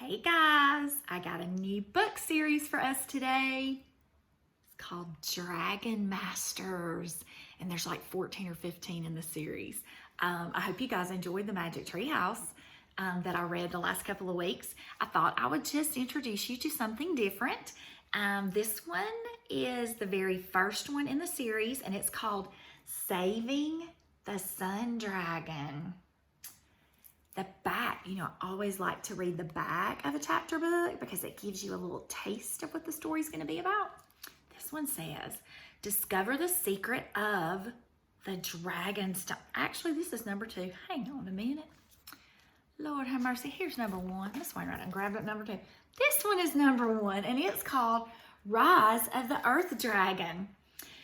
Hey guys, I got a new book series for us today. It's called Dragon Masters, and there's like 14 or 15 in the series. I hope you guys enjoyed the Magic Tree House that I read the last couple of weeks. I thought I would just introduce you to something different. This one is the very first one in the series, and it's called Saving the Sun Dragon. The back, I always like to read the back of a chapter book because it gives you a little taste of what the story's going to be about. This one says, discover the secret of the dragon stone. Actually, this is number 2. Hang on a minute. Lord have mercy. Here's number 1. This one right and grabbed up number 2. This one is number 1, and it's called Rise of the Earth Dragon.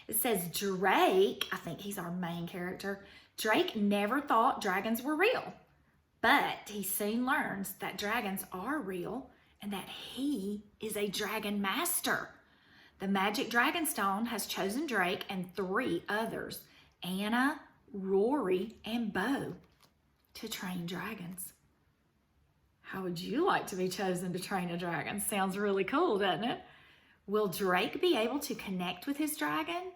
It says Drake, I think he's our main character. Drake never thought dragons were real. But he soon learns that dragons are real and that he is a dragon master. The magic dragon stone has chosen Drake and 3 others, Anna, Rory, and Bo, to train dragons. How would you like to be chosen to train a dragon? Sounds really cool, doesn't it? Will Drake be able to connect with his dragon?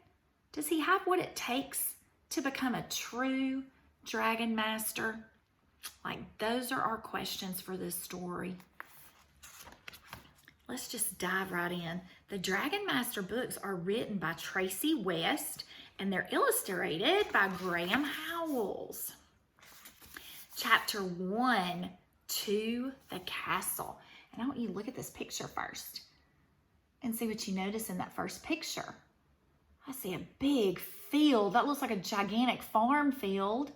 Does he have what it takes to become a true dragon master? Those are our questions for this story. Let's just dive right in. The Dragon Master books are written by Tracey and they're illustrated by Graham Howells. Chapter 1, To the Castle. And I want you to look at this picture first and see what you notice in that first picture. I see a big field. That looks like a gigantic farm field.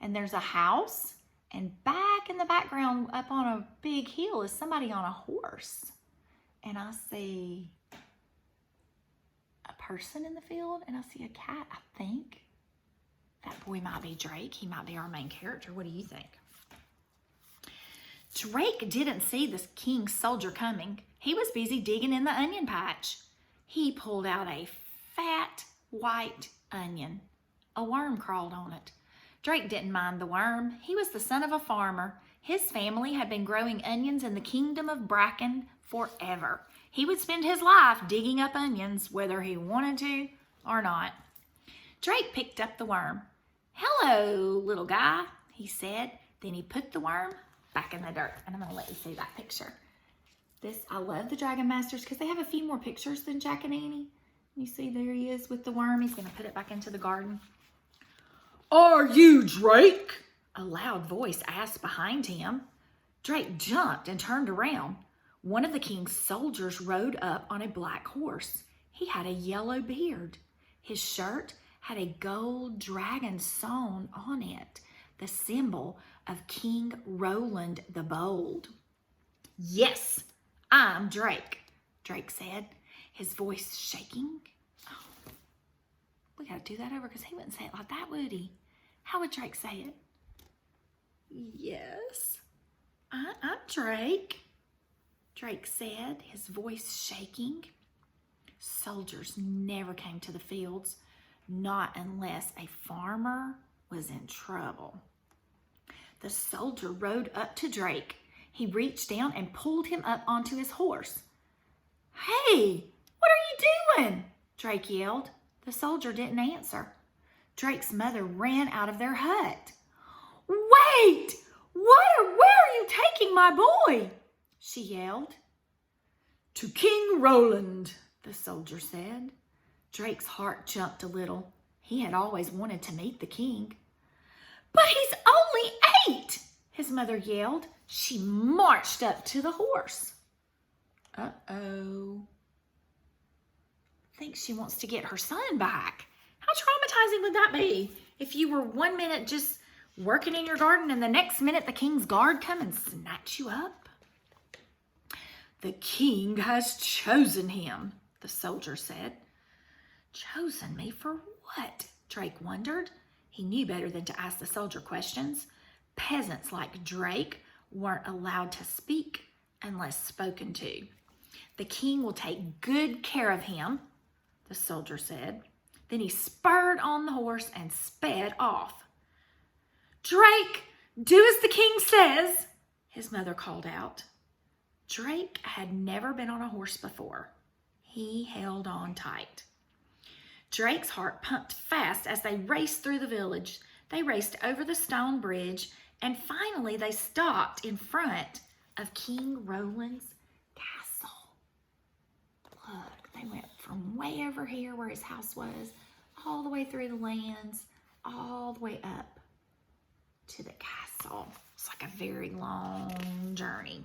And there's a house. And back in the background, up on a big hill, is somebody on a horse. And I see a person in the field, and I see a cat, I think. That boy might be Drake. He might be our main character. What do you think? Drake didn't see the king's soldier coming. He was busy digging in the onion patch. He pulled out a fat white onion. A worm crawled on it. Drake didn't mind the worm. He was the son of a farmer. His family had been growing onions in the kingdom of Bracken forever. He would spend his life digging up onions, whether he wanted to or not. Drake picked up the worm. "Hello, little guy," he said. Then he put the worm back in the dirt. And I'm going to let you see that picture. I love the Dragon Masters because they have a few more pictures than Jack and Annie. You see, there he is with the worm. He's going to put it back into the garden. "Are you Drake?" a loud voice asked behind him. Drake jumped and turned around. One of the king's soldiers rode up on a black horse. He had a yellow beard. His shirt had a gold dragon sewn on it, the symbol of King Roland the Bold. "Yes, I'm Drake," Drake said, his voice shaking. We got to do that over because he wouldn't say it like that, would he? How would Drake say it? "Yes, I'm Drake," Drake said, his voice shaking. Soldiers never came to the fields, not unless a farmer was in trouble. The soldier rode up to Drake. He reached down and pulled him up onto his horse. "Hey, what are you doing?" Drake yelled. The soldier didn't answer. Drake's mother ran out of their hut. "Wait! Where are you taking my boy?" she yelled. "To King Roland," the soldier said. Drake's heart jumped a little. He had always wanted to meet the king. "But he's only 8, his mother yelled. She marched up to the horse. Uh-oh. Thinks she wants to get her son back. How traumatizing would that be if you were one minute just working in your garden and the next minute the king's guard come and snatch you up? "The king has chosen him," the soldier said. "Chosen me for what?" Drake wondered. He knew better than to ask the soldier questions. Peasants like Drake weren't allowed to speak unless spoken to. "The king will take good care of him," the soldier said. Then he spurred on the horse and sped off. "Drake, do as the king says," his mother called out. Drake had never been on a horse before. He held on tight. Drake's heart pumped fast as they raced through the village. They raced over the stone bridge, and finally they stopped in front of King Roland's castle. Look, they went from way over here where his house was, all the way through the lands, all the way up to the castle. It's like a very long journey.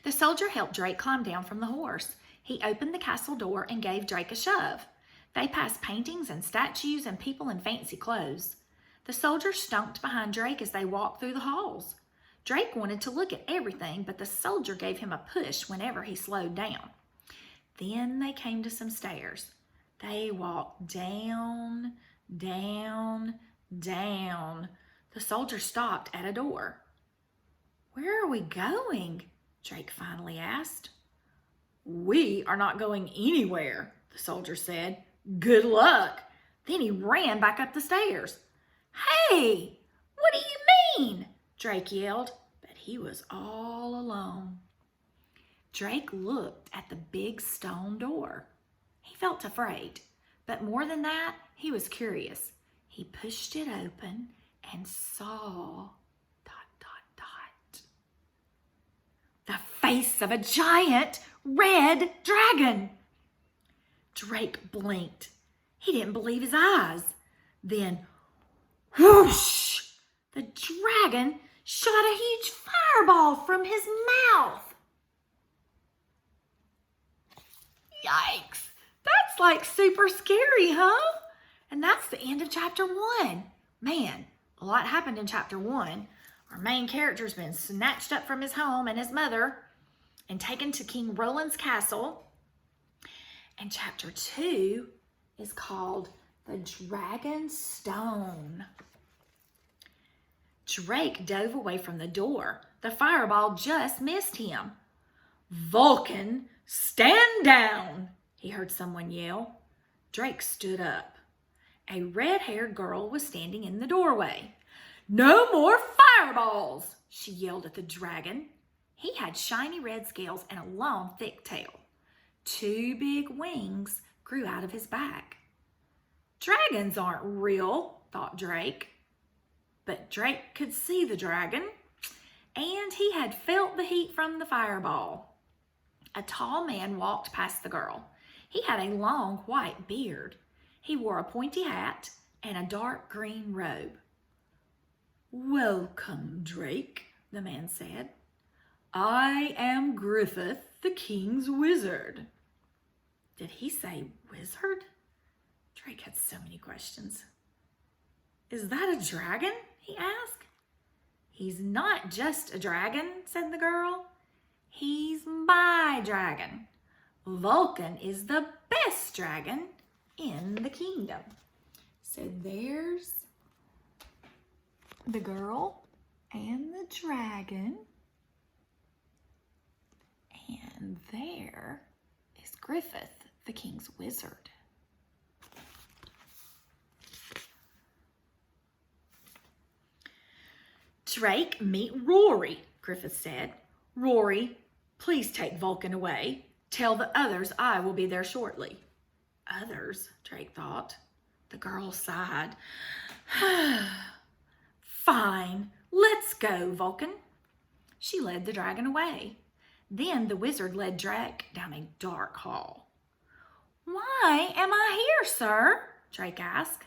The soldier helped Drake climb down from the horse. He opened the castle door and gave Drake a shove. They passed paintings and statues and people in fancy clothes. The soldier stomped behind Drake as they walked through the halls. Drake wanted to look at everything, but the soldier gave him a push whenever he slowed down. Then they came to some stairs. They walked down, down, down. The soldier stopped at a door. "Where are we going?" Drake finally asked. "We are not going anywhere," the soldier said. "Good luck." Then he ran back up the stairs. "Hey, what do you mean?" Drake yelled, but he was all alone. Drake looked at the big stone door. He felt afraid, but more than that, he was curious. He pushed it open and saw ... the face of a giant red dragon. Drake blinked. He didn't believe his eyes. Then, whoosh! The dragon shot a huge fireball from his mouth. Yikes! That's like super scary, huh? And that's the end of chapter 1. Man, a lot happened in chapter 1. Our main character's been snatched up from his home and his mother and taken to King Roland's castle. And chapter 2 is called The Dragon's Stone. Drake dove away from the door. The fireball just missed him. "Vulcan, stand down!" he heard someone yell. Drake stood up. A red-haired girl was standing in the doorway. "No more fireballs!" she yelled at the dragon. He had shiny red scales and a long, thick tail. 2 big wings grew out of his back. Dragons aren't real, thought Drake. But Drake could see the dragon, and he had felt the heat from the fireball. A tall man walked past the girl. He had a long white beard. He wore a pointy hat and a dark green robe. "Welcome, Drake," the man said. "I am Griffith, the king's wizard." Did he say wizard? Drake had so many questions. "Is that a dragon?" he asked. "He's not just a dragon," said the girl. "He's my dragon. Vulcan is the best dragon in the kingdom." So there's the girl and the dragon. And there is Griffith, the king's wizard. "Drake, meet Rory," Griffith said. "Rory, please take Vulcan away. Tell the others I will be there shortly." "Others?" Drake thought. The girl sighed. "Fine, let's go, Vulcan." She led the dragon away. Then the wizard led Drake down a dark hall. "Why am I here, sir?" Drake asked.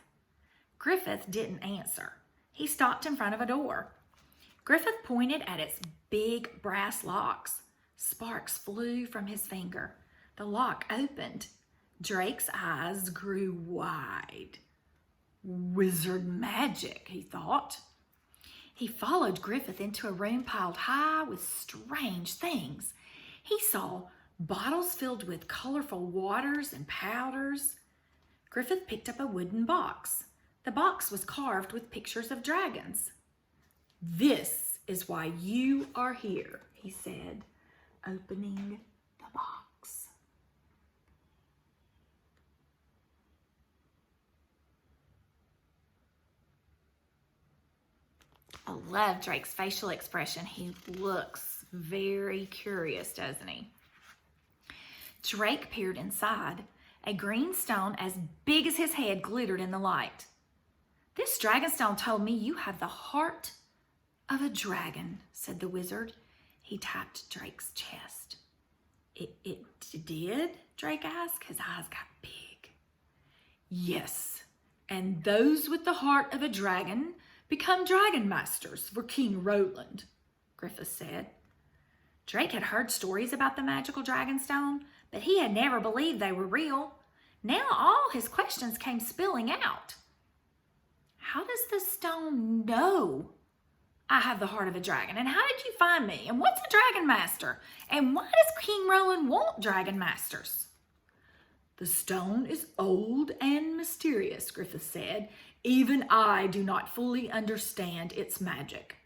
Griffith didn't answer. He stopped in front of a door. Griffith pointed at its big brass locks. Sparks flew from his finger. The lock opened. Drake's eyes grew wide. "Wizard magic," he thought. He followed Griffith into a room piled high with strange things. He saw bottles filled with colorful waters and powders. Griffith picked up a wooden box. The box was carved with pictures of dragons. "This is why you are here," he said, opening the box. I love Drake's facial expression. He looks very curious, doesn't he? Drake peered inside. A green stone as big as his head glittered in the light. "This dragonstone told me you have the heart of a dragon," said the wizard. He tapped Drake's chest. It did?" Drake asked. His eyes got big. "Yes, and those with the heart of a dragon become dragon masters for King Roland," Griffith said. Drake had heard stories about the magical dragonstone, but he had never believed they were real. Now all his questions came spilling out. "How does the stone know I have the heart of a dragon? And how did you find me? And what's a dragon master? And why does King Roland want dragon masters?" "The stone is old and mysterious," Griffith said. "Even I do not fully understand its magic.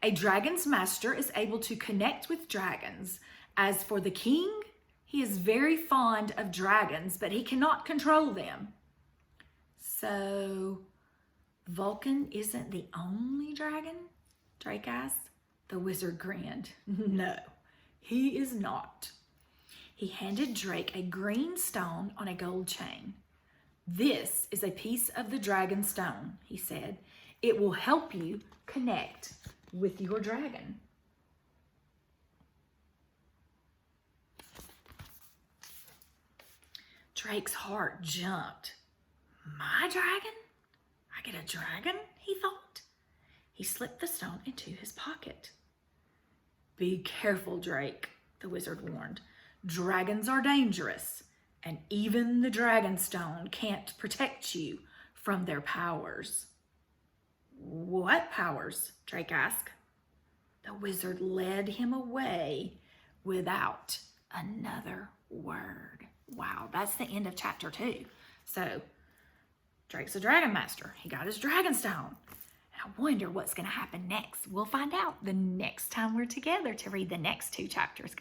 A dragon's master is able to connect with dragons. As for the king, he is very fond of dragons, but he cannot control them." "So Vulcan isn't the only dragon?" Drake asked. The wizard grinned. "No, he is not." He handed Drake a green stone on a gold chain. "This is a piece of the dragon stone," he said. "It will help you connect with your dragon." Drake's heart jumped. "My dragon? I get a dragon?" he thought. He slipped the stone into his pocket. "Be careful, Drake," the wizard warned. "Dragons are dangerous, and even the dragon stone can't protect you from their powers." "What powers?" Drake asked. The wizard led him away without another word. Wow, that's the end of chapter 2. So, Drake's a dragon master. He got his dragon stone. I wonder what's going to happen next. We'll find out the next time we're together to read the next 2 chapters, guys.